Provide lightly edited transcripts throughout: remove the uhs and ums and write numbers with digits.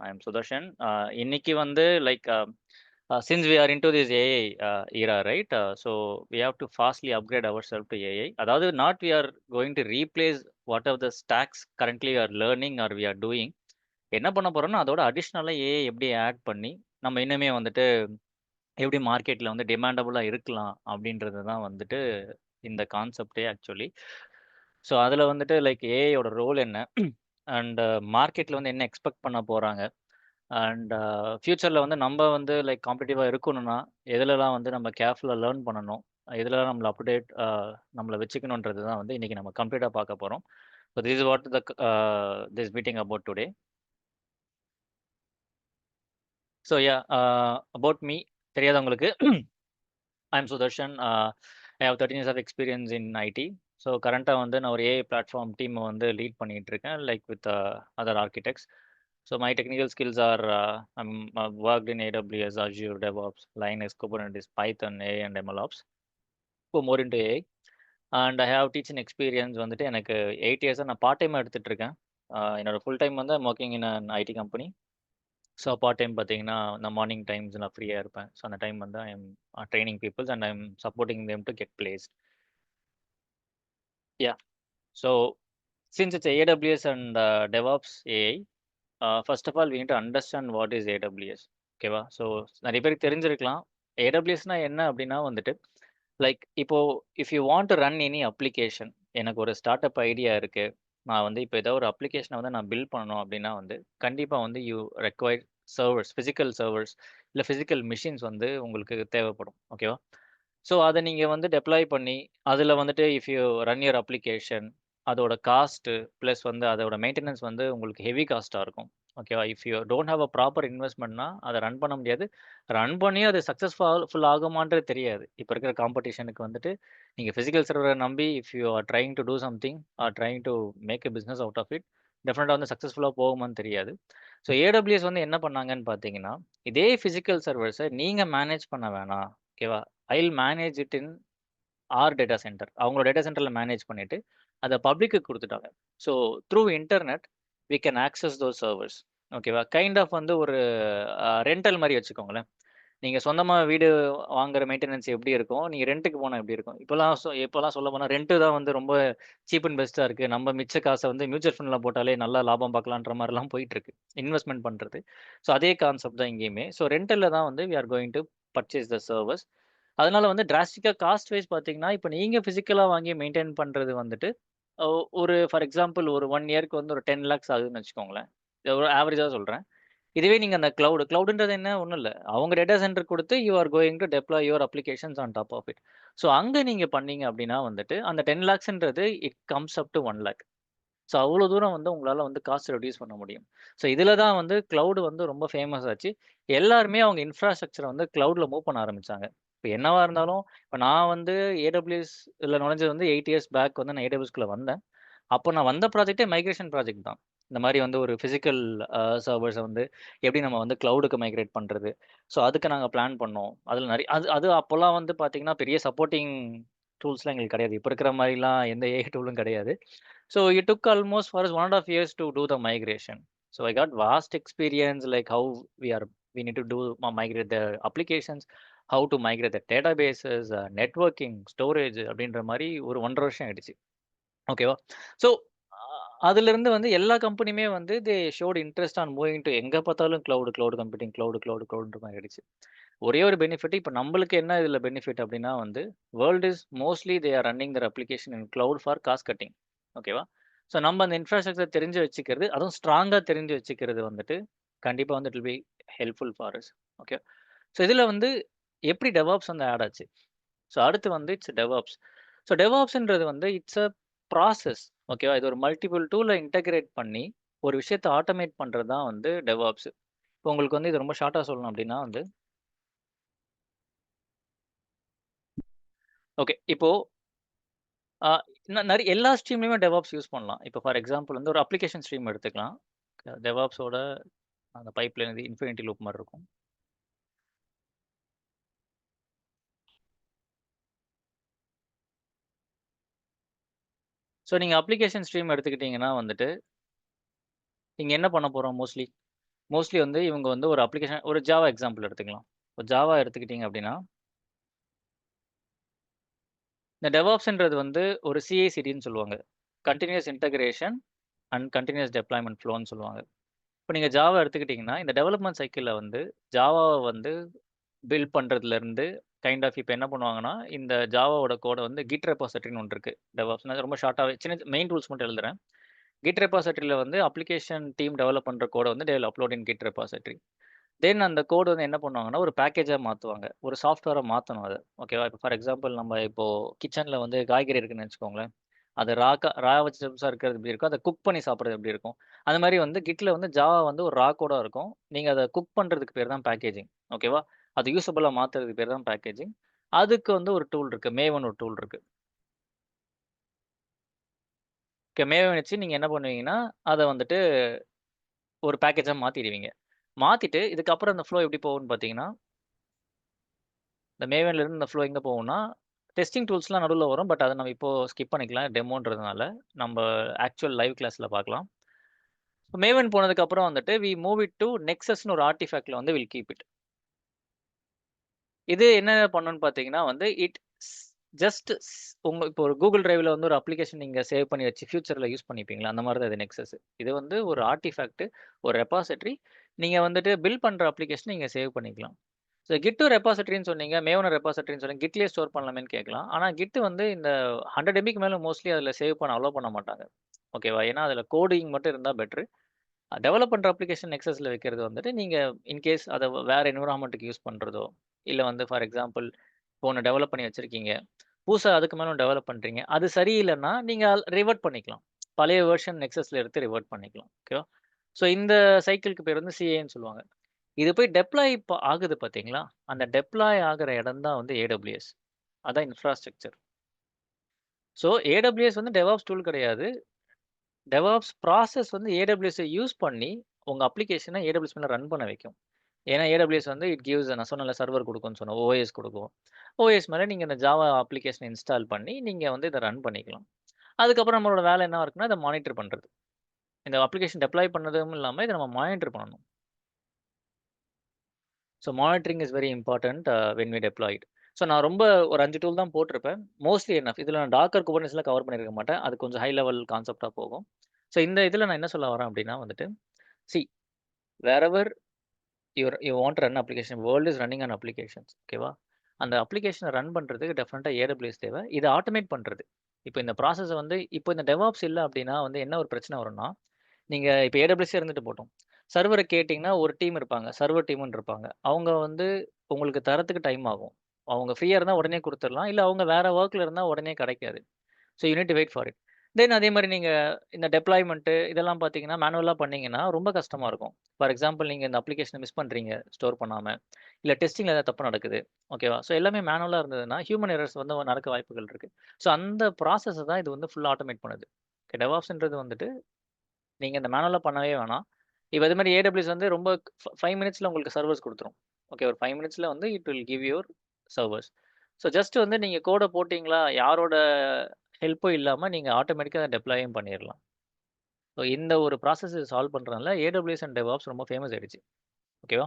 I am Sudarshan. இன்னைக்கு வந்து like since we are into this AI era, right? So we have to fastly upgrade ourselves to AI. அதாவது not we are going to replace whatever the stacks currently we are learning or we are doing. என்ன பண்ண போறோம்னா அதோட அடிஷ்னலா AI எப்படி add பண்ணி நம்ம இன்னுமே வந்துட்டு எப்படி மார்க்கெட்ல வந்து டிமாண்டபுளா இருக்கலாம் அப்படின்றது தான் வந்துட்டு இந்த கான்செப்டே ஆக்சுவலி. ஸோ அதில் வந்துட்டு லைக் ஏஐயோட ரோல் என்ன அண்ட் மார்க்கெட்டில் வந்து என்ன எக்ஸ்பெக்ட் பண்ண போகிறாங்க அண்ட் ஃப்யூச்சரில் வந்து நம்ம வந்து லைக் காம்படிட்டிவாக இருக்கணும்னா எதுலலாம் வந்து நம்ம கேர்ஃபுல்லாக லேர்ன் பண்ணணும், எதுலலாம் நம்மளை அப்டேட் நம்மளை வச்சுக்கணுன்றது தான் வந்து இன்றைக்கி நம்ம கம்ப்ளீட்டாக பார்க்க போகிறோம். So this is what the this meeting about today. So yeah, about me தெரியாதவங்களுக்கு I am Sudarshan. I have 13 years of experience in IT. ஸோ கரண்ட்டாக வந்து நான் ஒரு ஏஐ பிளாட்ஃபார்ம் டீமை வந்து லீட் பண்ணிட்டு இருக்கேன் like with other architects. So my technical skills are worked in AWS, Azure, DevOps, Linux, Kubernetes, Python, AI and MLOps. So more into AI. And I have teaching experience வந்துட்டு எனக்கு 8 years நான் part டைமாக எடுத்துட்டு இருக்கேன். என்னோட full time வந்து working in an IT company. So part time பார்த்தீங்கன்னா நான் மார்னிங் டைம்ஸ் நான் ஃப்ரீயாக இருப்பேன். ஸோ அந்த டைம் வந்து I am training peoples and I am supporting them to get placed. Yeah, so since it's AWS and DevOps AI, first of all we need to understand what is AWS. ஓகேவா? So நிறைய பேருக்கு தெரிஞ்சிருக்கலாம் ஏடபிள்யூஎஸ்னா என்ன அப்படின்னா வந்துட்டு like இப்போ if you want to run any application, எனக்கு ஒரு ஸ்டார்ட் அப் ஐடியா இருக்கு, நான் வந்து இப்போ ஏதோ ஒரு அப்ளிகேஷனை வந்து நான் பில்ட் பண்ணணும் அப்படின்னா வந்து கண்டிப்பாக வந்து you require servers, physical servers இல்லை ஃபிசிக்கல் மிஷின்ஸ் வந்து உங்களுக்கு தேவைப்படும். ஓகேவா? ஸோ அதை நீங்கள் வந்து டெப்ளாய் பண்ணி அதில் வந்துட்டு if you run your application, அதோட காஸ்ட்டு ப்ளஸ் வந்து அதோட மெயின்டெனன்ஸ் வந்து உங்களுக்கு ஹெவி காஸ்ட்டாக இருக்கும். ஓகேவா? If you don't have a proper இன்வெஸ்ட்மெண்ட்னா அதை ரன் பண்ண முடியாது. ரன் பண்ணி அது சக்ஸஸ்ஃபுல் ஆகுமான்றது தெரியாது. இப்போ இருக்கிற காம்படிஷனுக்கு வந்துட்டு நீங்கள் ஃபிசிக்கல் சர்வரை நம்பி if you are trying to do something or trying to make a business out of it, டெஃபினட்டாக வந்து சக்ஸஸ்ஃபுல்லாக போகுமான்னு தெரியாது. ஸோ ஏடபிள்யூஎஸ் வந்து என்ன பண்ணாங்கன்னு பார்த்தீங்கன்னா, இதே ஃபிசிக்கல் சர்வர்ஸை நீங்கள் மேனேஜ் பண்ண வேணாம். ஓகேவா? I'll manage it in our data center. அவங்களோட டேட்டா சென்டரில் மேனேஜ் பண்ணிட்டு அதை பப்ளிக்கு கொடுத்துட்டாங்க. So through internet we can access those servers. ஓகேவா? கைண்ட் ஆஃப் வந்து ஒரு ரெண்டல் மாதிரி வச்சுக்கோங்களேன். நீங்கள் சொந்தமாக வீடு வாங்குற மெயின்டெனன்ஸ் எப்படி இருக்கும், நீங்கள் ரெண்ட்டுக்கு போனால் எப்படி இருக்கும். இப்போலாம் சொல்ல போனால் ரெண்ட்டு தான் வந்து ரொம்ப சீப் அண்ட் பெஸ்ட்டாக இருக்குது. நம்ம மிச்ச காசை வந்து மியூச்சுவல் ஃபண்டில் போட்டாலே நல்லா லாபம் பார்க்கலான்ற மாதிரிலாம் போயிட்டு இருக்கு இன்வெஸ்ட்மெண்ட் பண்ணுறது. ஸோ அதே கான்செப்ட் தான் இங்கேயுமே. ஸோ ரெண்டலில் தான் வந்து we are going to purchase the servers. அதனால வந்து டிராஸ்டிக்கா காஸ்ட் வைஸ் பார்த்தீங்கன்னா, இப்ப நீங்க பிசிக்கலா வாங்கி மெயின்டெயின் பண்றது வந்துட்டு, ஒ ஒரு ஃபார் எக்ஸாம்பிள் ஒரு 1 இயர்க்கு வந்து ஒரு 10 லேக்ஸ் ஆகுதுன்னு வச்சுக்கோங்களேன். இது ஒரு ஆவரேஜா சொல்றேன். இதுவே நீங்க அந்த கிளவுடுன்றது என்ன ஒண்ணும் இல்ல. அவங்க டேட்டா சென்டர் குடுத்து you are going to deploy your applications on top of it. So அங்க நீங்க பண்ணீங்க அப்டின்னா வந்துட்டு, அந்த 10 லேக்ஸ்ன்றது it comes up to 1 lakh. So அவ்வளோ தூரம் வந்து உங்களால வந்து காஸ்ட் ரெடியூஸ் பண்ண முடியும். ஸோ இதில தான் வந்து கிளவுட் வந்து ரொம்ப ஃபேமஸ் ஆச்சு. எல்லாருமே அவங்க இன்ஃப்ராஸ்ட்ரக்சர வந்து கிளவுட்ல மூவ் பண்ண ஆரம்பிச்சாங்க. இப்ப என்னவா இருந்தாலும் இப்ப நான் வந்து ஏடபிள்யூஎஸ் ல நுழைஞ்சது வந்து 8 இயர்ஸ் பேக் வந்து நான் ஏடபிள்யூஎஸ்குள்ள வந்தேன். அப்போ நான் வந்த ப்ராஜெக்ட்டே மைக்ரேஷன் ப்ராஜெக்ட் தான். இந்த மாரி வந்து ஒரு பிசிக்கல் சர்வர்ஸ வந்து எப்படி நம்ம வந்து கிளவுடுக்கு மைக்ரேட் பண்றது. ஸோ அதுக்கு நாங்க பிளான் பண்ணோம். அதில நெறைய அது அது அப்போலாம் வந்து பார்த்தீங்கன்னா, பெரிய சப்போர்ட்டிங் டூல்ஸ்லாம் எங்களுக்கு கிடையாது. இப்ப இருக்கிற மாரிலாம் எந்த ஏஐ டூலும் கிடையாது. So it took almost for us 1.5 years to do the migration. So I got vast experience like how we need to do migrate the applications, how to migrate the databases, networking, storage அப்படின்ற மாரி ஒரு 1.5 வருஷம் ஆயிடுச்சு. ஓகேவா? So அதிலிருந்து வந்து எல்லா கம்பெனியுமே வந்து தே ஷோட் இன்ட்ரெஸ்ட் ஆன் மூவிங் டு எங்க பார்த்தாலும் கிளவுட் கம்ப்யூட்டிங், கிளவுட்ன்ற மாரி ஆயிடுச்சு. ஒரே ஒரு பெனிஃபிட் இப்ப நம்மளுக்கு என்ன இதுல பெனிஃபிட் அப்டின்னா வந்து, world is mostly they are running their application in cloud for cost cutting. ஓகேவா? ஸோ நம்ம அந்த இன்ஃப்ராஸ்ட்ரக்சர் தெரிஞ்சு வச்சுக்கிறது, அதுவும் ஸ்ட்ராங்கா தெரிஞ்சு வச்சுக்கிறது வந்துட்டு, கண்டிப்பா வந்து it will be helpful for us. Okay. So இதுல வந்து எப்படி டெவாப்ஸ் வந்து ஆட் ஆச்சு? ஸோ அடுத்து வந்து இட்ஸ் டெவாப்ஸ். ஸோ டெவாப்ஸ்ன்றது வந்து இட்ஸ் அ ப்ராசஸ். ஓகேவா? இது ஒரு மல்டிபிள் டூல இன்டகிரேட் பண்ணி, ஒரு விஷயத்த ஆட்டோமேட் பண்றது தான் வந்து டெவாப்ஸ். இப்போ உங்களுக்கு வந்து இது ரொம்ப ஷார்ட்டா சொல்லணும் அப்டின்னா வந்து ஓகே. இப்போ அ எல்லா ஸ்ட்ரீம்லயுமே டெவாப்ஸ் யூஸ் பண்ணலாம். இப்போ ஃபார் எக்ஸாம்பிள் வந்து ஒரு அப்ளிகேஷன் ஸ்ட்ரீம் எடுத்துக்கலாம். டெவாப்ஸோட அந்த பைப்லைன் இது இன்ஃபினிட்டி லூப் மாரி இருக்கும். ஸோ நீங்க அப்ளிகேஷன் ஸ்ட்ரீம் எடுத்துக்கிட்டீங்கன்னா வந்துட்டு, இங்க என்ன பண்ண போறோம் மோஸ்ட்லி? மோஸ்ட்லி வந்து இவங்க வந்து ஒரு அப்ளிகேஷன் ஒரு ஜாவா எக்ஸாம்பிள் எடுத்துக்கலாம். ஒரு ஜாவா எடுத்துக்கிட்டீங்க அப்படின்னா, இந்த டெவாப்ஸ்ன்றது வந்து ஒரு சிஐ/சிடின்னு சொல்லுவாங்க. கன்டினியூயஸ் இன்டகிரேஷன் அண்ட் கன்டினியூயஸ் டெப்ளாய்மென்ட் ஃப்ளோன்னு சொல்லுவாங்க. இப்ப நீங்க ஜாவா எடுத்துக்கிட்டீங்கன்னா, இந்த டெவலப்மென்ட் சைக்கிள்ல வந்து ஜாவாவ வந்து பில்ட் பண்றதுலருந்து கைண்ட் ஆஃப் இப்ப என்ன பண்ணுவாங்கன்னா, இந்த ஜாவாவோட கோட வந்து கிட் ரெபாசிட்டரின்னு ஒண்ணு இருக்கு. டெவாப்ஸ்னா ரொம்ப ஷார்ட்டாவே சின்ன மெயின் ரூல்ஸ் மட்டும் எழுதுறேன். கிட் ரெபாசிட்டரில வந்து அப்ளிகேஷன் டீம் டெவலப் பண்ற கோட வந்து they will upload in git repository. Then அந்த கோட் வந்து என்ன பண்ணுவாங்கன்னா, ஒரு பேக்கேஜா மாத்துவாங்க. ஒரு சாஃப்ட்வேரா மாத்தணும் அத. ஓகேவா? இப்ப ஃபார் எக்ஸாம்பிள் நம்ம இப்போ கிட்சன்ல வந்து காய்கறி இருக்குன்னு வச்சுக்கோங்களேன். அது ரா வெஜிடபிள்ஸா இருக்கிறது எப்படி இருக்கும்? அத குக் பண்ணி சாப்பிடுறது எப்படி இருக்கும்? அந்த மாரி வந்து கிட்ல வந்து ஜாவா வந்து ஒரு ரா கோடா இருக்கும். நீங்க அத குக் பண்றதுக்கு பேர் தான் பேக்கேஜிங். ஓகேவா? அது யூசபிளா மாத்துறதுக்கு பேர் தான் பேக்கேஜிங். அதுக்கு வந்து ஒரு டூல் இருக்கு. மேவன் ஒரு டூல் இருக்கு. மேவன் வச்சு நீங்க என்ன பண்ணுவீங்கன்னா, அத வந்துட்டு ஒரு பேக்கேஜா மாத்திடுவீங்க. மாத்திட்டு இதுக்கப்புறம் அந்த ஃப்ளோ எப்படி போகும்ன்னு பார்த்தீங்கன்னா, இந்த மேவன்ல இருந்து இந்த ஃப்ளோ எங்க போகும்னா, டெஸ்டிங் டூல்ஸ்லாம் நடுவுல வரும். பட் அத நம்ம இப்போ ஸ்கிப் பண்ணிக்கலாம். டெமோன்றதுனால. நம்ப ஆக்சுவல் லைவ் கிளாஸ்ல பார்க்கலாம். மேவன் போனதுக்கப்புறம் வந்துட்டு, வி மூவ் இட் டூ நெக்ஸஸ்ன்னு ஒரு ஆர்டிஃபேக்ட்ல வந்து வில் கீப் இட். இது என்ன பண்ணும்னு பார்த்தீங்கன்னா வந்து, இட் ஸ் ஜஸ்ட் உங்க இப்போ ஒரு Google Driveல வந்து ஒரு அப்ளிகேஷன் நீங்க சேவ் பண்ணி வச்சு ஃபியூச்சர்ல யூஸ் பண்ணிப்பீங்களா? அந்த மாரி தான் இது நெக்ஸஸ். இது வந்து ஒரு ஆர்டிஃபேக்ட், ஒரு ரெபாசிட்டரி. நீங்க வந்துட்டு பில்ட் பண்ற அப்ளிகேஷன நீங்க சேவ் பண்ணிக்கலாம். ஸோ கிட் டூ ரெபாசிட்டரின்னு சொன்னீங்க. மேவன ரெபாசிட்டரின்னு சொன்னீங்க. கிட்லயே ஸ்டோர் பண்ணலாமேன்னு கேட்கலாம். ஆனா கிட் வந்து இந்த 100 எம்பிக்கு மேல மோஸ்ட்லி அதில சேவ் பண்ண அலோ பண்ண மாட்டாங்க. ஓகேவா? ஏன்னா அதில கோடிங் மட்டும் இருந்தா பெட்டரு. டெவலப் பண்ற அப்ளிகேஷன் நெக்ஸஸ்ல வைக்கிறது வந்துட்டு, நீங்க இன்கேஸ் அத வேற என்விரான்மென்ட்க்கு யூஸ் பண்றதோ, இல்ல வந்து ஃபார் எக்ஸாம்பிள் இப்போ ஒண்ணு டெவலப் பண்ணி வச்சிருக்கீங்க. புதுசா அதுக்கு மேல டெவலப் பண்றீங்க. அது சரியில்லன்னா, நீங்க ரிவர்ட் பண்ணிக்கலாம். பழைய வெர்ஷன் நெக்ஸஸ்ல எடுத்து ரிவர்ட் பண்ணிக்கலாம். ஓகேவா? ஸோ இந்த சைக்கிள்க்கு பேர் வந்து சிஏன்னு சொல்லுவாங்க. இது போய் டெப்ளாய் ஆகுது பார்த்தீங்களா? அந்த டெப்ளாய் ஆகுற இடம் தான் வந்து AWS. அதான் இன்ஃப்ராஸ்ட்ரக்சர். ஸோ AWS வந்து டெவாப்ஸ் டூல் கிடையாது. டெவாப்ஸ் ப்ராசஸ் வந்து AWSஐ யூஸ் பண்ணி, உங்க அப்ளிகேஷன AWS மேல ரன் பண்ண வைக்கும். ஏன்னா AWS வந்து இட் கிவ்ஸ் நான் சொன்னேன்ல சர்வர் குடுக்கும்னு சொன்னேன். OS குடுக்கும். OS மேல நீங்க இந்த ஜாவா அப்ளிகேஷன இன்ஸ்டால் பண்ணி, நீங்க வந்து இத ரன் பண்ணிக்கலாம். அதுக்கப்புறம் நம்மளோட வேலை என்னவா இருக்குன்னா, இத மானிட்டர் பண்றது. இந்த அப்ளிகேஷன் டெப்ளாய் பண்ணதும் இல்லாம, இத நம்ம மானிட்டர் பண்ணணும். So monitoring is very important when we deploy it. So நான் ரொம்ப ஒரு 5 டூல் தான் போட்டிருப்பேன். Mostly enough. இதில நான் டாக்கர், குபர்நெட்டிஸ்லாம் கவர் பண்ணியிருக்க மாட்டேன். அது கொஞ்சம் ஹை லெவல் கான்செப்ட்டா போகும். ஸோ இந்த இதில நான் என்ன சொல்ல வரேன் அப்டின்னா வந்துட்டு, see wherever you want to run application, world is running on applications. ஓகேவா? அந்த அப்ளிகேஷன ரன் பண்றதுக்கு டெஃபினட்டா AWS தேவை. இத ஆட்டோமேட் பண்றது. இப்ப இந்த ப்ராசஸ வந்து இப்போ இந்த டெவாப்ஸ் இல்ல அப்டின்னா வந்து என்ன ஒரு பிரச்சனை வரும்னா, நீங்க இப்ப AWS இருந்துட்டு போட்டும். சர்வர கேட்டீங்கன்னா, ஒரு டீம் இருப்பாங்க. சர்வர் டீம்ன்னு இருப்பாங்க. அவங்க வந்து உங்களுக்கு தர்றதுக்கு டைம் ஆகும். அவங்க ஃப்ரீயா இருந்தா உடனே குடுத்துரலாம். இல்ல அவங்க வேற வொர்க்ல இருந்தா உடனே கிடைக்காது. So you need to wait for it. Then அதே மாரி நீங்க இந்த டெப்ளாய்மென்ட் இதெல்லாம் பார்த்தீங்கன்னா, மேனுவலா பண்ணீங்கன்னா ரொம்ப கஷ்டமா இருக்கும். ஃபார் எக்ஸாம்பிள் நீங்க இந்த அப்ளிகேஷன மிஸ் பண்றீங்க ஸ்டோர் பண்ணாம. இல்ல டெஸ்டிங்ல ஏதாவது தப்பு நடக்குது. ஓகேவா? ஸோ எல்லாமே மேனுவலா இருந்ததுன்னா, ஹியூமன் எரர்ஸ் வந்து நடக்க வாய்ப்புகள் இருக்கு. ஸோ அந்த ப்ராசஸ தான் இது வந்து ஃபுல்லா ஆட்டோமேட் பண்ணுது. டெவாப்ஸ்ன்றது வந்துட்டு நீங்க இந்த மேனுவலா பண்ணவே வேணாம். இப்ப அதே மாரி AWS வந்து ரொம்ப 5 மினிட்ஸ்ல உங்களுக்கு சர்வர்ஸ் குடுத்துரும். ஓகே. ஒரு 5 மினிட்ஸ்ல வந்து it will give your servers. So just வந்து நீங்க கோட போட்டீங்களா, யாரோட ஹெல்ப்பும் இல்லாம நீங்க ஆட்டோமேட்டிக்கா டெப்ளாயும் பண்ணிறலாம். ஸோ இந்த ஒரு ப்ராசஸ் சால்வ் பண்றதுனால AWS அண்ட் DevOps ரொம்ப ஃபேமஸ் ஆயிடுச்சு. ஓகேவா?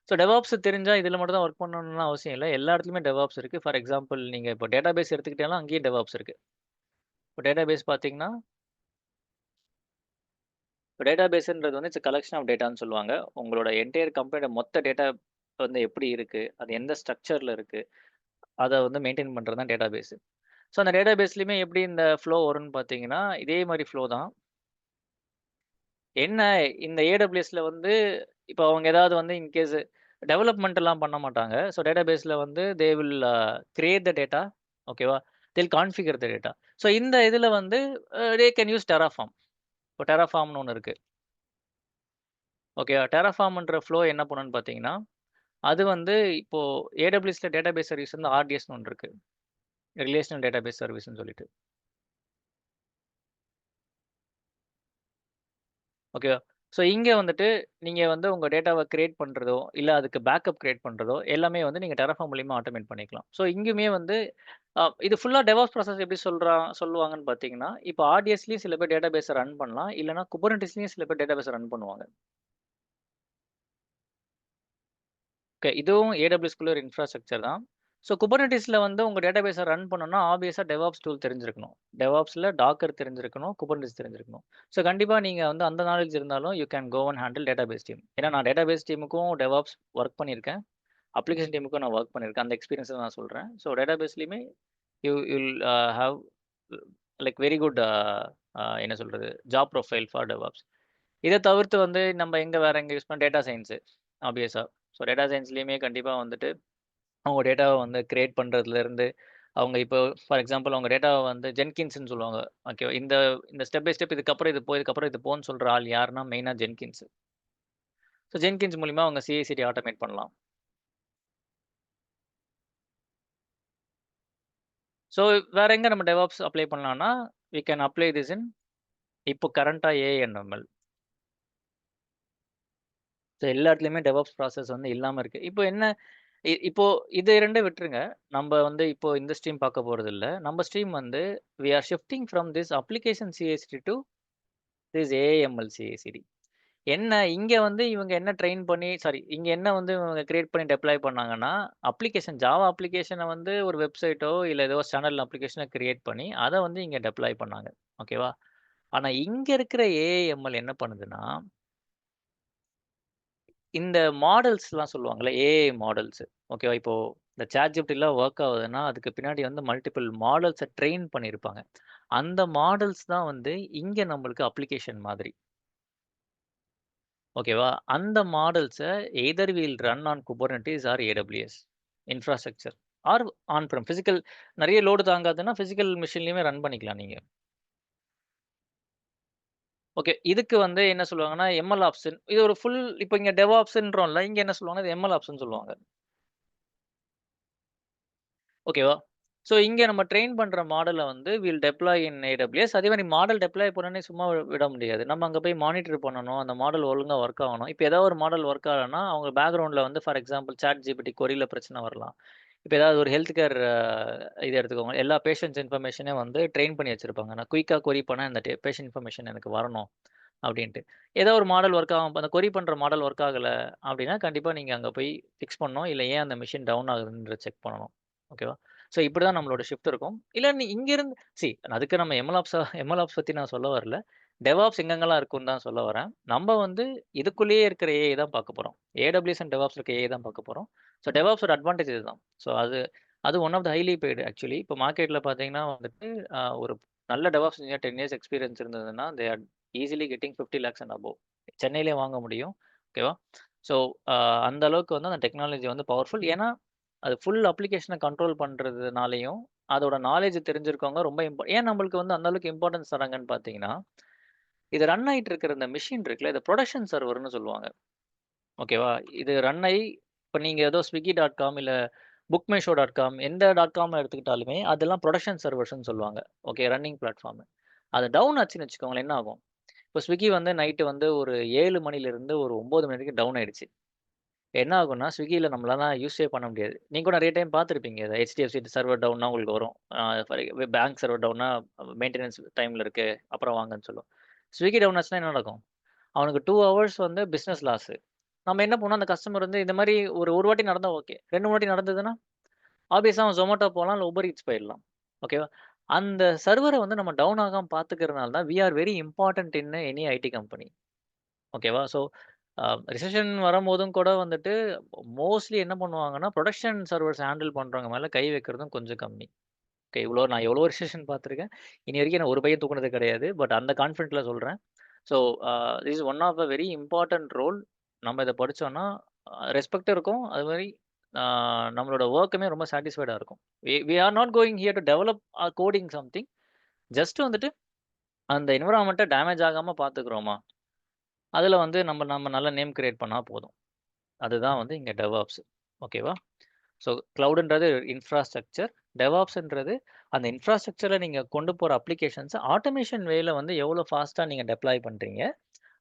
ஸோ DevOps தெரிஞ்சா இதுல மட்டும் தான் ஒர்க் பண்ணணும்லாம் அவசியம் இல்ல. எல்லா இடத்துலயுமே DevOps இருக்கு. ஃபார் எக்ஸாம்பிள் நீங்க இப்போ டேட்டாபேஸ் எடுத்துக்கிட்டாலும் அங்கேயும் DevOps இருக்கு. இப்போ டேட்டாபேஸ் பார்த்தீங்கன்னா, இப்போ டேட்டாபேஸ்ன்றது வந்து இட்ஸ் a கலெக்ஷன் ஆஃப் டேட்டான்னு சொல்லுவாங்க. உங்களோட என்டையர் கம்பெனியோட மொத்த டேட்டா வந்து எப்படி இருக்கு? அது எந்த ஸ்ட்ரக்சர்ல இருக்கு? அத வந்து மெயின்டெயின் பண்றது தான் டேட்டாபேஸ். ஸோ அந்த டேட்டாபேஸ்லயுமே எப்படி இந்த ஃப்ளோ வரும்னு பார்த்தீங்கன்னா, இதே மாரி ஃப்ளோ தான். என்ன இந்த AWSல வந்து இப்போ அவங்க ஏதாவது வந்து இன்கேஸ் டெவலப்மென்ட்லாம் பண்ண மாட்டாங்க. ஸோ டேட்டாபேஸ்ல வந்து they will create the data. ஓகேவா? They will configure the data. So இந்த இதுல வந்து தே கேன் யூஸ் Terraform. இப்போ Terraformன்னு ஒண்ணு இருக்கு. ஓகேவா? Terraformன்ற ஃப்ளோ என்ன பண்ணும்னு பார்த்தீங்கன்னா, அது வந்து இப்போ AWSல டேட்டாபேஸ் சர்வீஸ் வந்து RDSன்னு ஒண்ணு இருக்கு. ரிலேஷனல் டேட்டாபேஸ் சர்வீஸ்ன்னு சொல்லிட்டு. ஓகேவா? ஸோ இங்க வந்துட்டு நீங்க வந்து உங்க டேட்டாவ கிரியேட் பண்றதோ, இல்ல அதுக்கு பேக்கப் கிரியேட் பண்றதோ, எல்லாமே வந்து நீங்க Terraform மூலியமா ஆட்டோமேட் பண்ணிக்கலாம். ஸோ இங்கேயுமே வந்து இது ஃபுல்லா டெவாப்ஸ் ப்ராசஸ் எப்படி சொல்லுவாங்கன்னு பார்த்தீங்கன்னா, இப்போ RDSலயும் சில பேர் டேட்டாபேஸ ரன் பண்ணலாம். இல்லன்னா குபர்நெட்டிஸ்லயும் சில பேர் டேட்டாபேஸ ரன் பண்ணுவாங்க. ஓகே. இதுவும் ஏடபிள்யூஎஸ்குள்ள ஒரு இன்ஃப்ராஸ்ட்ரக்சர் தான். ஸோ குபர்நெட்டிஸ்ல வந்து உங்க டேட்டாபேஸ ரன் பண்ணணும்னா, ஆப்வியஸா டெவாப்ஸ் டூல் தெரிஞ்சிருக்கணும். டெவாப்ஸ்ல டாக்கர் தெரிஞ்சிருக்கணும், குபர்நெட்டிஸ் தெரிஞ்சிருக்கணும். ஸோ கண்டிப்பா நீங்க வந்து அந்த நாலேட்ஜ் இருந்தாலும், you can go and handle database team. ஏன்னா நான் டேட்டாபேஸ் டீமுக்கும் டெவாப்ஸ் ஒர்க் பண்ணியிருக்கேன். அப்ளிகேஷன் டீமுக்கும் நான் ஒர்க் பண்ணியிருக்கேன். அந்த எக்ஸ்பீரியன்ஸ நான் சொல்றேன். ஸோ டேட்டாபேஸ்லயுமே you'll have like very good என்ன சொல்றது? Job profile for DevOps. இத தவிர்த்து வந்து நம்ம வேற எங்க யூஸ் பண்ண data science obviously. So data சயன்ஸ்லயுமே கண்டிப்பா வந்துட்டு அவங்க டேட்டாவ வந்து கிரியேட் பண்றதுலருந்து, அவங்க இப்போ ஃபார் எக்ஸாம்பிள் அவங்க டேட்டாவ வந்து ஜென்கின்ஸ்ன்னு சொல்லுவாங்க. ஓகேவா? இந்த இந்த ஸ்டெப் பை ஸ்டெப் இதுக்கப்புறம் இது போ, இதுக்கப்புறம் இது போன்னு சொல்ற ஆள் யாருன்னா மெயினா ஜென்கின்ஸ். ஸோ ஜென்கின்ஸ் மூலியமா அவங்க CI/CD ஆட்டோமேட் பண்ணலாம். ஸோ வேற எங்க நம்ம டெவாப்ஸ் அப்ளை பண்ணலாம்னா, we can apply this in இப்போ கரண்ட்டா ஏஐ/எம்எல். ஸோ எல்லா இடத்துலயுமே டெவாப்ஸ் ப்ராசஸ் வந்து இல்லாம இருக்கு. இப்போ என்ன இப்போ இது 2 விட்டுருங்க. நம்ப வந்து இப்போ இந்த ஸ்ட்ரீம் பார்க்க போறதில்ல. நம்ம ஸ்ட்ரீம் வந்து we are shifting from this application CI/CD to this AI ML CI/CD. என்ன இங்க வந்து இவங்க என்ன ட்ரெயின் பண்ணி சாரி இங்க என்ன வந்து இவங்க கிரியேட் பண்ணி டெப்ளாய் பண்ணாங்கன்னா, அப்ளிகேஷன் ஜாவா அப்ளிகேஷன வந்து ஒரு வெப்சைட்டோ இல்ல ஏதோ ஸ்டாண்டர்ட் அப்ளிகேஷன கிரியேட் பண்ணி, அத வந்து இங்க டெப்ளாய் பண்ணாங்க. ஓகேவா? ஆனா இங்க இருக்கிற ஏஐ/எம்எல் என்ன பண்ணுதுன்னா, இந்த மாடல்ஸ்லாம் சொல்லுவாங்கல்ல, ஏஐ மாடல்ஸ். ஓகேவா? இப்போ இந்த ChatGPTலாம் வொர்க் ஆகுதுன்னா, அதுக்கு பின்னாடி வந்து மல்டிபிள் மாடல்ஸ ட்ரெயின் பண்ணியிருப்பாங்க. அந்த மாடல்ஸ் தான் வந்து இங்க நம்மளுக்கு அப்ளிகேஷன் மாதிரி. ஓகேவா? அந்த மாடல்ஸ either will run on Kubernetes or AWS infrastructure or on prem. Physical நெறைய லோடு தாங்காதுன்னா, பிசிக்கல் மெஷின்லயுமே ரன் பண்ணிக்கலாம் நீங்க. ஓகே. இதுக்கு வந்து என்ன சொல்லுவாங்கன்னா, எம்எல் ஆப்ஸ்ன்னு இது ஒரு ஃபுல் இப்ப இங்க டெவாப்ஸ்ன்றோம்ல, இங்க என்ன சொல்லுவாங்கன்னா, இது எம்எல் ஆப்ஸ்ன்னு சொல்லுவாங்க. ஓகேவா? ஸோ இங்க நம்ம ட்ரெயின் பண்ற மாடல வந்து வில் டெப்ளாய் இன் ஏடபிள்யூஎஸ். அதே மாரி மாடல் டெப்ளாய் பண்ணோனே சும்மா விட முடியாது. நம்ம அங்க போய் மானிட்டர் பண்ணணும். அந்த மாடல் ஒழுங்கா ஒர்க் ஆகணும். இப்ப ஏதாவது ஒரு மாடல் ஒர்க் ஆகலன்னா, அவங்க பேக்கிரவுண்ட்ல வந்து ஃபார் எக்ஸாம்பிள் ChatGPT கொரில பிரச்சனை வரலாம். இப்ப ஏதாவது ஒரு ஹெல்த் கேர் இது எடுத்துக்கோங்க. எல்லா பேஷண்ட்ஸ் இன்ஃபர்மேஷனையும் வந்து ட்ரெயின் பண்ணி வச்சிருப்பாங்க. நான் குயிக்கா கொரி பண்ணா இந்த பேஷண்ட் இன்ஃபர்மேஷன் எனக்கு வரணும் அப்டின்ட்டு. ஏதோ ஒரு மாடல் ஒர்க் ஆகாம அந்த கொரி பண்ற மாடல் ஒர்க் ஆகல அப்டின்னா, கண்டிப்பா நீங்க அங்க போய் ஃபிக்ஸ் பண்ணணும். இல்ல ஏன் அந்த மெஷின் டவுன் ஆகுதுன்றத செக் பண்ணணும். ஓகேவா? ஸோ இப்படிதான் நம்மளோட ஷிஃப்ட் இருக்கும். இல்ல நீ இங்கிருந்து அதுக்கு நம்ம எம்எல்ஆப்ஸ் பத்தி நான் சொல்ல வரல. டெவாப்ஸ் எங்கெங்கலாம் இருக்குன்னு தான் சொல்ல வரேன். நம்ம வந்து இதுக்குள்ளேயே இருக்கிற ஏஐ தான் பார்க்க போறோம். ஏடபிள்யூஎஸ் அண்ட் டெவாப்ஸ் இருக்க ஏஐ தான் பார்க்க போறோம். ஸோ டெவாப்ஸோட அட்வான்டேஜ் இதுதான். ஸோ அது அது one of the highly paid actually. இப்போ மார்க்கெட்ல பார்த்தீங்கன்னா வந்துட்டு ஒரு நல்ல டெவாப்ஸ் இன்ஜினியர் 10 இயர்ஸ் எக்ஸ்பீரியன்ஸ் இருந்ததுன்னா, they are easily getting 50 lakhs and above. சென்னையிலேயே வாங்க முடியும். ஓகேவா? ஸோ அந்த அளவுக்கு வந்து அந்த டெக்னாலஜி வந்து பவர்ஃபுல். ஏன்னா அது ஃபுல் அப்ளிகேஷன கண்ட்ரோல் பண்றதுனாலயும், அதோட நாலேட்ஜ் தெரிஞ்சிருக்கவங்க ரொம்ப ஏன் நம்மளுக்கு வந்து அந்த அளவுக்கு இம்பார்ட்டன்ஸ் தராங்கன்னு பார்த்தீங்கன்னா, இது ரன் ஆயிட்டு இருக்கிற இந்த மெஷின் இருக்குல்ல, இத புரொடக்ஷன் சர்வர்ன்னு சொல்லுவாங்க. ஓகேவா? இது ரன் ஆயி இப்ப நீங்க ஏதோ swiggy.com இல்ல bookmyshow.com எந்த .com எடுத்துக்கிட்டாலுமே, அதெல்லாம் புரொடக்ஷன் சர்வர்ஸ்ன்னு சொல்லுவாங்க. Okay running platform. அது டவுன் ஆச்சுன்னு வச்சுக்கோங்களேன், என்ன ஆகும்? இப்ப Swiggy வந்து நைட் வந்து ஒரு 7 மணிலிருந்து ஒரு 9 மணி வரைக்கும் டவுன் ஆயிடுச்சு. என்ன ஆகும்னா, Swiggyல நம்மளால யூஸே பண்ண முடியாது. நீங்க கூட நெறைய டைம் பார்த்திருப்பீங்க. இத HDFC சர்வர் டவுன்னா உங்களுக்கு வரும். ஃபார் பேங்க் சர்வர் டவுன்னா மெயின்டனன்ஸ் டைம்ல இருக்கு. அப்புறம் வாங்கன்னு சொல்லும். Swiggy டவுன் ஆச்சுன்னா என்ன நடக்கும்? அவனுக்கு 2 ஹவர்ஸ் வந்து பிசினஸ் லாஸ். நம்ம என்ன பண்ணோம், அந்த கஸ்டமர் வந்து இந்த மாரி ஒரு வாட்டி நடந்தா ஓகே. 2 வாட்டி நடந்ததுன்னா, ஆப்வியஸா அவன் Zomato போலாம், இல்ல Uber Eats போயிடலாம். ஓகேவா? அந்த சர்வர வந்து நம்ம டவுன் ஆகாம பார்த்துக்கிறனால தான், we are very important in any IT company. ஓகேவா? ஸோ ரிசெஷன் வரும்போதும் கூட வந்துட்டு மோஸ்ட்லி என்ன பண்ணுவாங்கன்னா, புரொடக்ஷன் சர்வர்ஸ் ஹேண்டில் பண்றவங்க மேல கை வைக்கிறதும் கொஞ்சம் கம்மி. ஓகே நான் எவ்வளோ ரிசெஷன் பார்த்துருக்கேன். இனி வரைக்கும் நான் ஒரு பைய தூக்குனது கிடையாது. பட் அந்த கான்ஃபிடென்ட்ல சொல்றேன். So this is one of a very important role. நம்ம இத படிச்சோம்னா ரெஸ்பெக்ட் இருக்கும். அது மாரி நம்மளோட வொர்க்குமே ரொம்ப சாட்டிஸ்ஃபைடா இருக்கும். We are not going here to develop coding something. Just வந்துட்டு அந்த என்விரான்மென்ட்ட டேமேஜ் ஆகாம பார்த்துக்கிறோமா? அதுல வந்து நம்ம நம்ம நல்ல நேம் கிரியேட் பண்ணா போதும். அதுதான் வந்து இங்க டெவாப்ஸ். ஓகேவா? So கிளவுட்ன்றது infrastructure. டெவாப்ஸ்ன்றது அந்த இன்ஃப்ராஸ்ட்ரக்சர்ல நீங்க கொண்டு போற அப்ளிகேஷன்ஸ ஆட்டோமேஷன் வேல வந்து எவ்வளோ ஃபாஸ்ட்டா நீங்க டெப்ளாய் பண்றீங்க.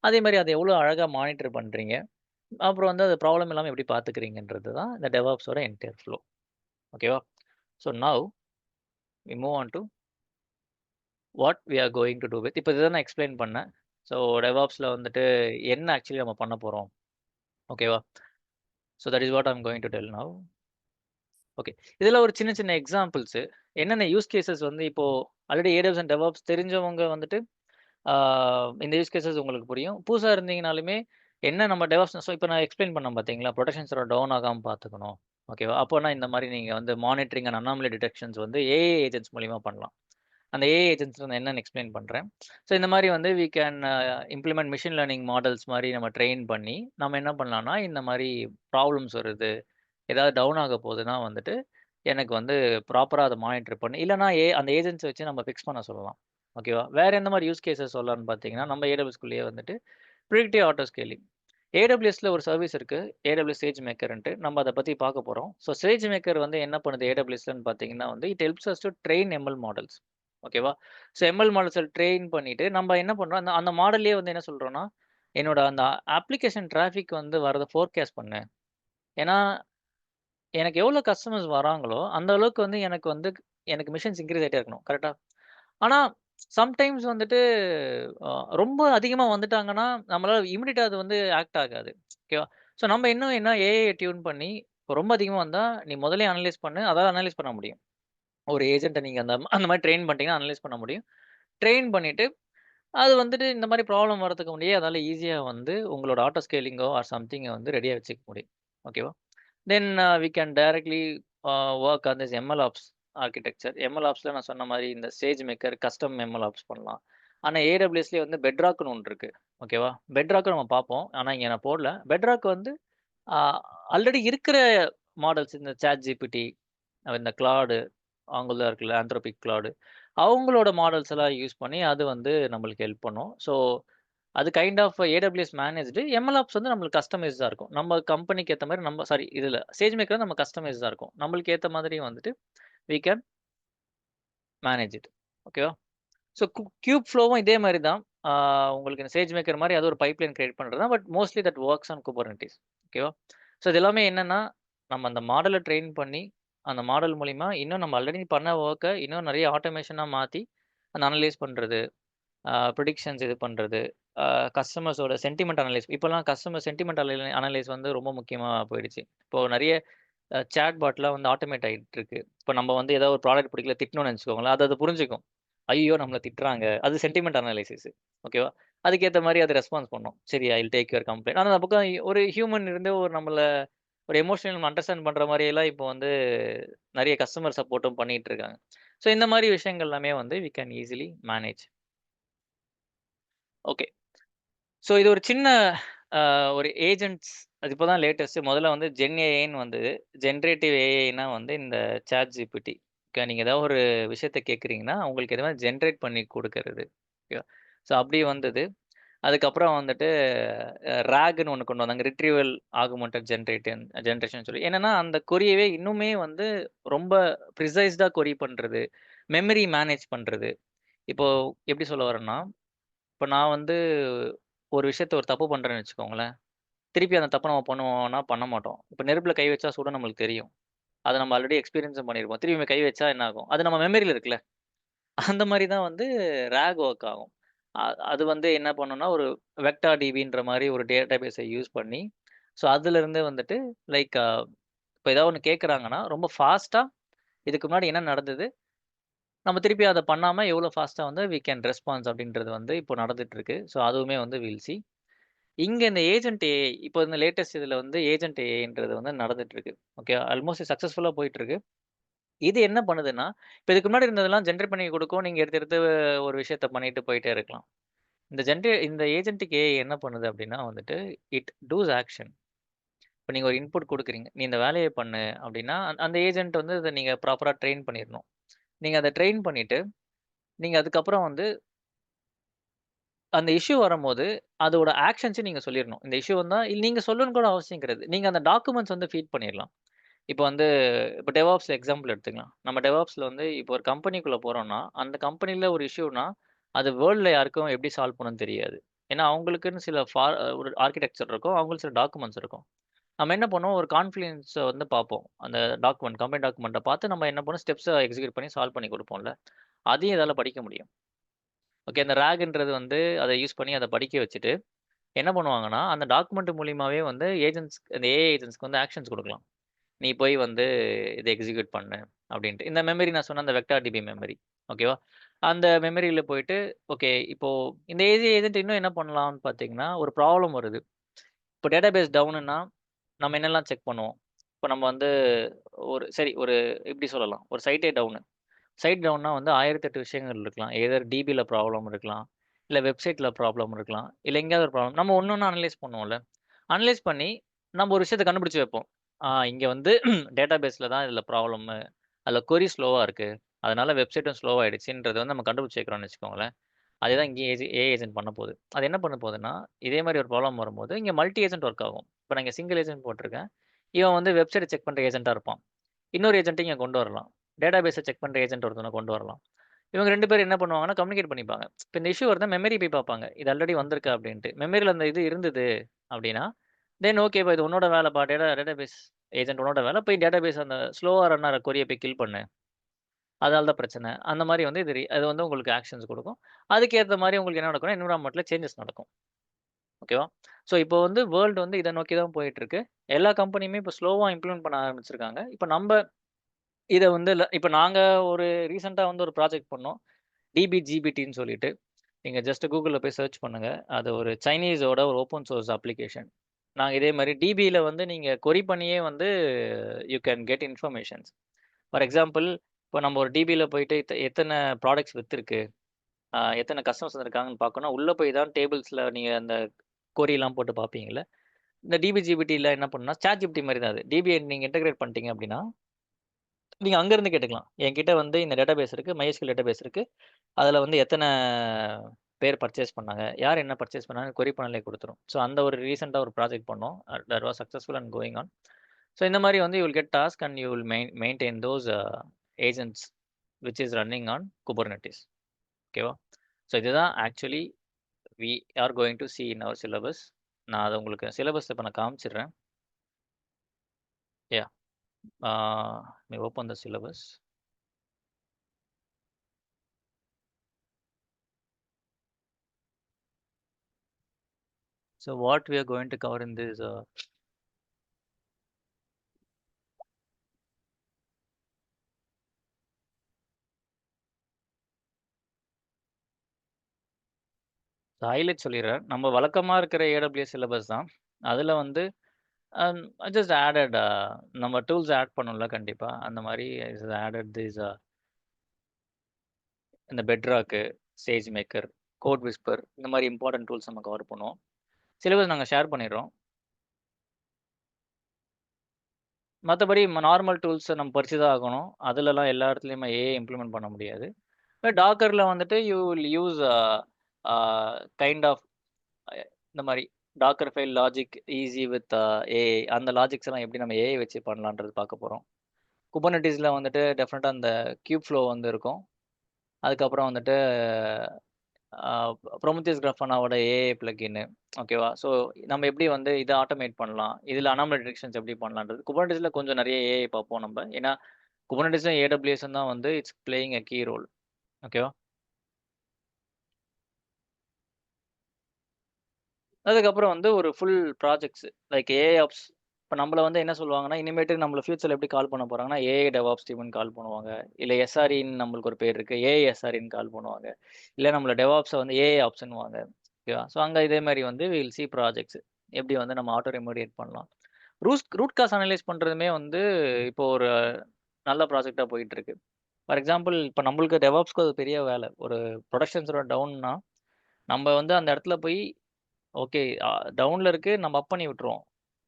அதே மாரி அத எவ்வளோ அழகா மானிட்டர் பண்றீங்க. அப்புறம் வந்து அது ப்ராப்ளம் இல்லாம எப்படி பார்த்துக்கிறீங்கன்றது தான் இந்த டெவாப்ஸோட என்டையர் ஃப்ளோ. ஓகேவா? So now we move on to what we are going to do with இப்ப இத நான் எக்ஸ்ப்ளைன் பண்ணேன். ஸோ டெவாப்ஸ்ல வந்துட்டு என்ன ஆக்சுவலி நம்ம பண்ண போறோம். ஓகேவா? So that is what I'm going to tell now. Okay. இதில ஒரு சின்ன சின்ன எக்ஸாம்பிள்ஸு. என்னென்ன யூஸ் கேஸஸ் வந்து இப்போ ஆல்ரெடி AWS அண்ட் DevOps தெரிஞ்சவங்க வந்துட்டு, ஆ இந்த யூஸ் கேஸஸ் உங்களுக்கு புரியும். புதுசா இருந்தீங்கனாலுமே, என்ன நம்ம DevOps இப்ப நான் எக்ஸ்ப்ளைன் பண்ணேன் பார்த்தீங்களா? புரொடக்ஷன் சர்வர் டவுன் ஆகாம பார்த்துக்கணும். ஓகேவா? அப்போனா இந்த மாரி நீங்க வந்து மானிட்டரிங் அண்ட் அனாமலி டிடெக்ஷன்ஸ் வந்து ஏஐ ஏஜென்ட்ஸ் மூலியமா பண்ணலாம். அந்த ஏஐ ஏஜென்ட்ஸ் நான் என்னன்னு எக்ஸ்ப்ளைன் பண்றேன். ஸோ இந்த மாரி வந்து we can implement machine learning models மாரி நம்ம ட்ரெயின் பண்ணி, நம்ம என்ன பண்ணலாம்னா, இந்த மாரி ப்ராப்ளம்ஸ் வருது. ஏதாவது டவுன் ஆக போகுதுன்னா வந்துட்டு, எனக்கு வந்து ப்ராப்பரா அத மானிட்டர் பண்ணி இல்லன்னா அந்த ஏஜென்ட்ஸ வச்சு நம்ம ஃபிக்ஸ் பண்ண சொல்லலாம். ஓகேவா? வேற எந்த மாரி யூஸ் கேஸஸ் சொல்லலாம்னு பார்த்தீங்கன்னா, நம்ம AWSக்குள்ளேயே வந்துட்டு பிரிடிக்டிவ் ஆட்டோ ஸ்கேலிங். AWSல ஒரு சர்வீஸ் இருக்கு. AWS SageMakerன்ட்டு. நம்ம அத பத்தி பார்க்க போறோம். ஸோ SageMaker வந்து என்ன பண்ணுது AWSலன்னு பார்த்தீங்கன்னா வந்து, it helps us to train ML models. ஓகேவா? ஸோ எம்எல் மாடல்ஸ ட்ரெயின் பண்ணிட்டு, நம்ம என்ன பண்றோம், அந்த அந்த மாடல்லயே வந்து என்ன சொல்றோம்னா, என்னோட அந்த அப்ளிகேஷன் டிராஃபிக் வந்து வரத ஃபோர்காஸ்ட் பண்ணு. ஏன்னா எனக்கு எவ்வளோ கஸ்டமர்ஸ் வராங்களோ, அந்த அளவுக்கு வந்து எனக்கு மிஷன்ஸ் இன்கிரீஸ் ஆயிட்டே இருக்கணும். கரெக்ட்டா? ஆனா, சம்டைம்ஸ் வந்துட்டு அ ரொம்ப அதிகமா வந்துட்டாங்கன்னா, நம்மளால இமிடியேட்டா அது வந்து ஆக்ட் ஆகாது. ஓகேவா? ஸோ நம்ம இன்னும் என்ன ஏஐ டியூன் பண்ணி, இப்போ ரொம்ப அதிகமா வந்தா, நீ முதல்லயே அனலைஸ் பண்ணு. அதால அனலைஸ் பண்ண முடியும். ஒரு ஏஜென்ட்ட நீங்க அந்த மாரி ட்ரெயின் பண்ணிட்டீங்கன்னா, அனலைஸ் பண்ண முடியும். ட்ரெயின் பண்ணிட்டு, அது வந்துட்டு இந்த மாரி ப்ராப்ளம் வரதுக்கு முன்னாடியே அதால ஈஸியா வந்து உங்களோட ஆட்டோ ஸ்கேலிங்கோ ஆர் சம்திங்க வந்து ரெடியா வச்சுக்க முடியும். ஓகேவா? Then we can directly work on this MLOps architecture. எம்எல்ஆப்ஸ்ல நான் சொன்ன மாரி இந்த SageMaker கஸ்டம் எம்எல்ஆப்ஸ் பண்ணலாம். ஆனா AWSலயே வந்து பெட்ராக்ன்னு ஒண்ணு இருக்கு. ஓகேவா? பெட்ராக்கும் நம்ம பார்ப்போம். ஆனா இங்க நான் போடல. பெட்ராக் வந்து ஆ ஆல்ரெடி இருக்கிற மாடல்ஸ் இந்த ChatGPT, இந்த Claude, Angular இருக்குல்ல, Anthropic Claude அவங்களோட மாடல்ஸ் எல்லாம் யூஸ் பண்ணி அது வந்து நம்மளுக்கு ஹெல்ப் பண்ணும். ஸோ அது கைண்ட் ஆஃப் AWS மேனேஜ்டு. எம்எல்ஆப்ஸ் வந்து நம்மளுக்கு கஸ்டமைஸ்டா இருக்கும். நம்ம கம்பெனிக்கு ஏத்த மாரி நம்ம சாரி இதுல SageMaker நம்ம கஸ்டமைஸ்டா இருக்கும். நம்மளுக்கு ஏத்த மாதிரி வந்துட்டு வி கேன் மேனேஜ் இட். ஓகேவா? ஸோ Kubeflowவும் இதே மாரி தான். ஆ உங்களுக்கு இந்த SageMaker மாரி அது ஒரு பைப்லைன் கிரியேட் பண்றது தான். But mostly that works on Kubernetes. ஓகேவா? ஸோ இது எல்லாமே என்னன்னா, நம்ம அந்த மாடல ட்ரெயின் பண்ணி, அந்த மாடல் மூலியமா இன்னும் நம்ம ஆல்ரெடி பண்ண வொர்க்க இன்னும் நெறைய ஆட்டோமேஷனா மாத்தி, அந்த அனலைஸ் பண்றது. ப்ரிடிக்ஷன்ஸ் இது பண்றது. அ கஸ்டமர்ஸோட சென்டிமென்ட் அனலைஸ் இப்போலாம் கஸ்டமர் சென்டிமென்ட் அனலைஸ் வந்து ரொம்ப முக்கியமா போயிடுச்சு. இப்போ நெறைய சாட் பாட்லாம் வந்து ஆட்டோமேட் ஆயிட்டு இருக்கு. இப்போ நம்ம வந்து ஏதாவது ஒரு ப்ராடக்ட் பிடிக்கல திட்டணும்னு நெனச்சுக்கோங்களேன். அது புரிஞ்சுக்கும். ஐய்யயோ! நம்மள திட்டுறாங்க. அது சென்டிமென்ட் அனலைசிஸ். ஓகேவா? அதுக்கேத்த மாரி அது ரெஸ்பான்ஸ் பண்ணும். சரி I will take your complaint. ஆனா அந்த பக்கம் ஒரு ஹியூமன் இருந்து ஒரு நம்மள ஒரு எமோஷனல் அண்டர்ஸ்டாண்ட் பண்ற மாரியெல்லாம் இப்போ வந்து நெறைய கஸ்டமர் சப்போர்ட்டும் பண்ணிட்டு இருக்காங்க. ஸோ இந்த மாரி விஷயங்கள் எல்லாமே வந்து we can easily manage. Okay. So இது ஒரு சின்ன ஒரு ஏஜென்ட்ஸ் அது இப்போ தான் லேட்டஸ்ட்டு. முதல்ல வந்து ஜென் ஏஐன்னு வந்தது. ஜெனரேட்டிவ் ஏஐன்னா வந்து இந்த ChatGPT. நீங்க ஏதாவது ஒரு விஷயத்த கேட்குறீங்கன்னா, உங்களுக்கு எது மாரி ஜெனரேட் பண்ணி குடுக்கறது. ஓகேவா? ஸோ அப்படி வந்தது. அதுக்கப்புறம் வந்துட்டு RAGன்னு ஒண்ணு கொண்டு வந்தாங்க. ரிட்ரீவல் ஆகுமென்டட் ஜெனரேஷன் சொல்லி. என்னன்னா, அந்த கொரியவே இன்னுமே வந்து ரொம்ப ப்ரிசைஸ்டா கொரி பண்றது. மெமரி மேனேஜ் பண்றது. இப்போ எப்படி சொல்ல வரேன்னா, இப்ப நான் வந்து ஒரு விஷயத்த ஒரு தப்பு பண்றேன்னு வச்சுக்கோங்களேன். திருப்பி அந்த தப்ப நம்ம பண்ணுவோம்னா, பண்ண மாட்டோம். இப்ப நெருப்புல கை வச்சா சுடும் நம்மளுக்கு தெரியும். அத நம்ம ஆல்ரெடி எக்ஸ்பீரியன்ஸும் பண்ணியிருப்போம். திரும்பி கை வச்சா என்ன ஆகும்? அது நம்ம மெமரியில இருக்குல்ல. அந்த மாரி தான் வந்து ராக் ஒர்க் ஆகும். அ அது வந்து என்ன பண்ணும்னா, ஒரு வெக்டார் டிபின்ற மாரி ஒரு டேட்டாபேஸ யூஸ் பண்ணி, ஸோ அதிலிருந்து வந்துட்டு லைக் இப்ப ஏதாவது ஒண்ணு கேட்கறாங்கன்னா, ரொம்ப ஃபாஸ்ட்டா இதுக்கு முன்னாடி என்ன நடந்தது? நம்ம திருப்பி அத பண்ணாம எவ்வளோ ஃபாஸ்ட்டா வந்து வி கேன் ரெஸ்பான்ஸ் அப்படின்றது வந்து இப்போ நடந்துட்டு இருக்கு. ஸோ அதுவுமே வந்து வில் சி. இங்க இந்த ஏஜென்ட் ஏஐ இப்போ இந்த லேட்டஸ்ட் இதுல வந்து ஏஜென்ட் ஏஐன்றது வந்து நடந்துட்டு இருக்கு. ஓகே. ஆல்மோஸ்ட் சக்சஸ்ஃபுல்லா போயிட்டு இருக்கு. இது என்ன பண்ணுதுன்னா, இப்ப இதுக்கு முன்னாடி இருந்ததெல்லாம் ஜெனரேட் பண்ணி குடுக்கும். நீங்க எடுத்து எடுத்து ஒரு விஷயத்த பண்ணிட்டு போயிட்டே இருக்கலாம். இந்த ஏஜென்டிக் ஏஐ என்ன பண்ணுது அப்டின்னா வந்துட்டு, இட் டூஸ் ஆக்ஷன். இப்ப நீங்க ஒரு இன்புட் குடுக்குறீங்க. நீ இந்த வேலைய பண்ணு அப்டின்னா, அந்த ஏஜென்ட் வந்து இத நீங்க ப்ராப்பரா ட்ரெயின் பண்ணிறணும். நீங்க அத ட்ரெயின் பண்ணிட்டு, நீங்க அதுக்கப்புறம் வந்து அந்த இஷ்யூ வரும்போது, அதோட ஆக்ஷன்ஸயும் நீங்க சொல்லிறணும். இந்த இஷ்யூ வந்தா நீங்க சொல்லணும்னு கூட அவசியம் கிடையாது. நீங்க அந்த டாக்குமெண்ட்ஸ் வந்து ஃபீட் பண்ணிறலாம். இப்ப வந்து இப்ப டெவாப்ஸ்ல எக்ஸாம்பிள் எடுத்துக்கலாம். நம்ம டெவாப்ஸ்ல வந்து இப்போ ஒரு கம்பெனிக்குள்ள போறோம்னா, அந்த கம்பெனில ஒரு இஷ்யூனா, அது வேர்ல்ட்ல யாருக்கும் எப்படி சால்வ் பண்ணணும்னு தெரியாது. ஏன்னா, அவங்களுக்குன்னு சில ஒரு ஆர்க்கிடெக்சர் இருக்கும். அவங்களுக்கு சில டாக்குமெண்ட்ஸ் இருக்கும். நம்ம என்ன பண்ணுவோம், ஒரு கான்ஃபிளயன்ஸ வந்து பார்ப்போம். அந்த கம்பெனி டாக்குமெண்ட்ட பார்த்து நம்ம என்ன பண்ணுவோம், ஸ்டெப்ஸ எக்ஸிக்யூட் பண்ணி சால்வ் பண்ணி குடுப்போம்ல. அதையும் இதால படிக்க முடியும். ஓகே. அந்த ராக்ன்றது வந்து அத யூஸ் பண்ணி அத படிக்க வச்சுட்டு, என்ன பண்ணுவாங்கன்னா, அந்த டாக்குமெண்ட் மூலியமாவே வந்து அந்த ஏஐ ஏஜென்ட்ஸ்க்கு வந்து ஆக்ஷன்ஸ் குடுக்கலாம். நீ போய் வந்து இத எக்ஸிக்யூட் பண்ணு அப்டின்ட்டு. இந்த மெமரி நான் சொன்ன அந்த வெக்டார் டிபி மெமரி. ஓகேவா? அந்த மெமரியில போயிட்டு, ஓகே இப்போ இந்த ஏஐ ஏஜென்ட் இன்னும் என்ன பண்ணலாம்னு பார்த்தீங்கன்னா, ஒரு ப்ராப்ளம் வருது. இப்போ டேட்டாபேஸ் டவுனுன்னா, நம்ம என்னலாம் செக் பண்ணுவோம்? இப்ப நம்ம வந்து ஒரு இப்டி சொல்லலாம். ஒரு சைட்டே டவுனு. சைட் டவுன்னா வந்து 1008 விஷயங்கள் இருக்கலாம். எய்தர் டிபில ப்ராப்ளம் இருக்கலாம். இல்ல வெப்சைட்ல ப்ராப்ளம் இருக்கலாம். இல்ல எங்கேயாவது ஒரு ப்ராப்ளம். நம்ம ஒண்ணு ஒண்ணா அனலைஸ் பண்ணுவோம்ல. அனலைஸ் பண்ணி நம்ம ஒரு விஷயத்த கண்டுபிடிச்சு வைப்போம். இங்க வந்து டேட்டாபேஸ்ல தான் இதுல ப்ராப்ளமு. அதுல கொரி ஸ்லோவா இருக்கு. அதனால வெப்சைட்டும் ஸ்லோவ் ஆயிடுச்சுன்றத வந்து நம்ம கண்டுபிடிச்சு வைக்கிறோம்னு வச்சுக்கோங்களேன். அதேதான் இங்கேயும் ஏஐ ஏஜென்ட் பண்ண போகுது. அது என்ன பண்ண போகுதுன்னா, இதே மாரி ஒரு ப்ராப்ளம் வரும்போது, இங்க மல்டி ஏஜென்ட் ஒர்க் ஆகும். இப்ப நான் இங்க சிங்கிள் ஏஜென்ட் போட்டுருக்கேன். இவன் வந்து வெப்சைட்ட செக் பண்ற ஏஜென்ட்டா இருப்பான். இன்னொரு ஏஜென்ட்ட இங்க கொண்டு வரலாம். டேட்டாபேஸ செக் பண்ற ஏஜென்ட் ஒருத்தன கொண்டு வரலாம். இவங்க 2 பேரும் என்ன பண்ணுவாங்கன்னா, கம்யூனிகேட் பண்ணிப்பாங்க. இப்ப இந்த இஷ்யூ வருதுன்னா மெமரி போய் பார்ப்பாங்க. இது ஆல்ரெடி வந்திருக்கா அப்டின்ட்டு. மெமரில அந்த இது இருந்தது அப்டின்னா, தென் ஓகேப்பா இது உன்னோட வேலைப்பா. டேட்டாபேஸ் ஏஜென்ட் உன்னோட வேல. போய் டேட்டாபேஸ் அந்த ஸ்லோவா ரன் ஆற கொரிய போய் கில் பண்ணு. அதனால தான் பிரச்சனை. அந்த மாரி வந்து அது வந்து உங்களுக்கு ஆக்ஷன்ஸ் குடுக்கும். அதுக்கேத்த மாரி உங்களுக்கு என்ன நடக்கும்னா, என்விரான்மென்ட்ல சேஞ்சஸ் நடக்கும். ஓகேவா? ஸோ இப்போ வந்து வேர்ல்டு வந்து இத நோக்கி தான் போயிட்டுருக்கு. எல்லா கம்பெனியுமே இப்ப ஸ்லோவா இம்ப்ளிமெண்ட் பண்ண ஆரம்பிச்சிருக்காங்க. இப்ப இத வந்து இப்ப நாங்க ஒரு ரீசென்ட்டா வந்து ஒரு ப்ராஜெக்ட் பண்ணோம். டிபிஜிபிடின்னு சொல்லிட்டு. நீங்க ஜஸ்ட் Googleல போய் சர்ச் பண்ணுங்க. அது ஒரு சைனீஸோட ஒரு ஓப்பன் சோர்ஸ் அப்ளிகேஷன். நாங்க இதே மாரி டிபில வந்து நீங்க கொரி பண்ணியே வந்து you can get informations. For example, இப்போ நம்ம ஒரு டிபில போயிட்டு எத்தன ப்ராடக்ட்ஸ் வித்திருக்கு, எத்தன கஸ்டமர்ஸ் வந்திருக்காங்கன்னு பார்க்கணும்னா, உள்ள போய் தான் டேபிள்ஸ்ல நீங்க அந்த கொரிலாம் போட்டு பார்ப்பீங்கல்ல. இந்த டிபிஜிபிடில என்ன பண்ணும்னா, சாட்ஜிபிடி மாரி தான் அது. டிபிய நீங்க இன்டகிரேட் பண்ணிட்டீங்க அப்டின்னா, நீங்க அங்க இருந்து கேட்டுக்கலாம். என்கிட்ட வந்து இந்த டேட்டாபேஸ் இருக்கு. MySQL டேட்டாபேஸ் இருக்கு. அதுல வந்து எத்தன பேர் பர்ச்சேஸ் பண்ணாங்க? யார் என்ன பர்ச்சேஸ் பண்ணாங்கன்னு கொரி பண்ணலே குடுத்துரும். ஸோ அந்த ஒரு ரீசென்ட்டா ஒரு ப்ராஜெக்ட் பண்ணோம். That was successful and going on. So இந்த மாரி வந்து you will get task and you will maintain those agents which is running on Kubernetes. ஓகேவா? ஸோ இதுதான் actually we are going to see in our syllabus. நான் அத உங்களுக்கு syllabus இப்ப நான் காமிச்சிடுறேன். Yeah! Ah let me open the syllabus. So what we are going to cover in this highlight சொல்லிர்றேன். நம்ம வழக்கமா இருக்கிற AWS சிலபஸ் தான். அதுல வந்து ஜஸ்ட் ஆடட் நம்ம டூல்ஸ் ஆட் பண்ணோம்ல கண்டிப்பா. அந்த மாரி இஸ் ஆடட் இந்த பெட்ராக்கு, சேஜ்மேக்கர், கோட் விஸ்பர் இந்த மாரி இம்பார்டன்ட் டூல்ஸ் நம்ம கவர் பண்ணுவோம். சிலபஸ் நாங்க ஷேர் பண்ணிடுறோம். மத்தபடி நார்மல் டூல்ஸ நம்ம படிச்சு தான் ஆகணும். அதுலலாம் எல்லா இடத்துலயுமே ஏஐ இம்ப்ளிமெண்ட் பண்ண முடியாது. டாக்கர்ல வந்துட்டு you will use a kind of இந்த மாரி Docker file logic easy with AI அந்த லாஜிக்ஸ் எல்லாம் எப்படி நம்ம ஏஐ வச்சு பண்ணலான்றது பார்க்க போறோம். குபர்னெட்டிஸ்ல வந்துட்டு டெஃபினட்டா அந்த கியூப் ஃப்ளோ வந்து இருக்கும். அதுக்கப்புறம் வந்துட்டு அ ப்ரோமெத்தியஸ் கிராஃபனாவோட ஏஐ பிளக்கின்னு ஓகேவா? ஸோ நம்ம எப்படி வந்து இத ஆட்டோமேட் பண்ணலாம்? இதுல அனாமலி டிடெக்ஷன்ஸ் எப்படி பண்ணலான்றது. குபர்னெட்டிஸ்ல கொஞ்சம் நெறைய ஏஐ பார்ப்போம் நம்ப. ஏன்னா குபர்னெட்டிஸும் ஏடபிள்யூஎஸும் தான் வந்து it's playing a key role. ஓகேவா? அதுக்கப்புறம் வந்து ஒரு full projects like AI apps. இப்ப நம்மள வந்து என்ன சொல்லுவாங்கன்னா, இனிமேட்டு நம்மள ஃபியூச்சர்ல எப்படி கால் பண்ண போறாங்கன்னா, ஏஐ டெவாப்ஸ் டீம்ன்னு கால் பண்ணுவாங்க. இல்ல எஸ்ஆர்இன்னு நம்மளுக்கு ஒரு பேர் இருக்கு. ஏஐ எஸ்ஆர்இன்னு கால் பண்ணுவாங்க. இல்ல நம்மள டெவாப்ஸ வந்து ஏஐ ஆப்ஸ்ன்னுவாங்க. ஓகேவா? ஸோ அங்க இதே மாரி வந்து வி வில் சி ப்ராஜெக்ட்ஸ். எப்படி வந்து நம்ம ஆட்டோ ரெமோடியேட் பண்ணலாம். ரூட் காஸ் அனலைஸ் பண்றதுமே வந்து இப்போ ஒரு நல்ல ப்ராஜெக்ட்டா போயிட்டு இருக்கு. ஃபார் எக்ஸாம்பிள் இப்ப நம்மளுக்கு டெவாப்ஸ்க்கு அது பெரிய வேலை. ஒரு புரொடக்ஷன் சர்வர் டவுன்னா, நம்ம வந்து அந்த இடத்துல போய் ஓகே. டவுன்ல இருக்கு. நம்ம அப் பண்ணி விட்டுருவோம்.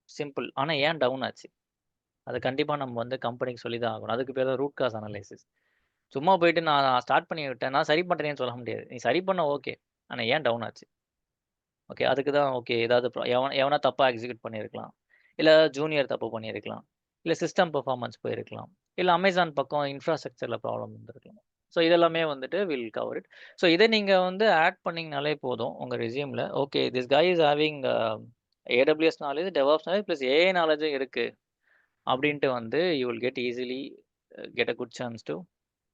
சிம்பிள். ஆனா ஏன் டவுன் ஆச்சு? அது கண்டிப்பா நம்ம வந்து கம்பெனிக்கு சொல்லி தான் ஆகணும். அதுக்கு பேரு தான் ரூட் காஸ் அனலைசிஸ். சும்மா போயிட்டு நான் ஸ்டார்ட் பண்ணி விட்டேன். நான் சரி பண்றேன்னு சொல்ல முடியாது. நீ சரி பண்ண ஓகே. ஆனா ஏன் டவுன் ஆச்சு? ஓகே. அதுக்கு தான் ஓகே. ஏதாவது எவனா தப்பா எக்ஸிக்யூட் பண்ணியிருக்கலாம். இல்ல ஜூனியர் தப்பு பண்ணியிருக்கலாம். இல்ல சிஸ்டம் பெர்ஃபார்மன்ஸ் போயிருக்கலாம். இல்ல அமேசான் பக்கம் இன்ஃப்ராஸ்ட்ரக்சர்ல ப்ராப்ளம் இருந்திருக்கலாம். ஸோ இதெல்லாமே வந்துட்டு வில் கவர் இட். ஸோ இத நீங்க வந்து ஆட் பண்ணீங்கனாலே போதும் உங்க ரெஸ்யூம்ல. Okay this guy is having AWS knowledge, DevOps knowledge plus AI நாலேட்ஜும் இருக்கு. அப்படின்ட்டு வந்து you will get easily get a good chance to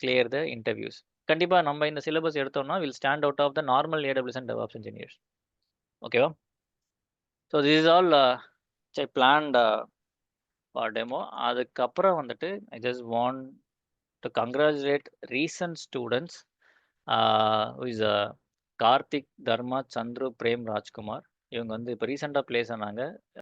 clear the interviews. கண்டிப்பா நம்ம இந்த சிலபஸ் எடுத்தோம்னா will stand out of the normal AWS and DevOps engineers. ஓகேவா? So this is all planned for demo. அதுக்கப்புறம் வந்துட்டு I just want to congratulate recent students who is Karthik, Dharma, Chandru, frame, Rajkumar. இவங்க வந்து இப்போ ரீசெண்டாக பிளேஸ் ஆனாங்க.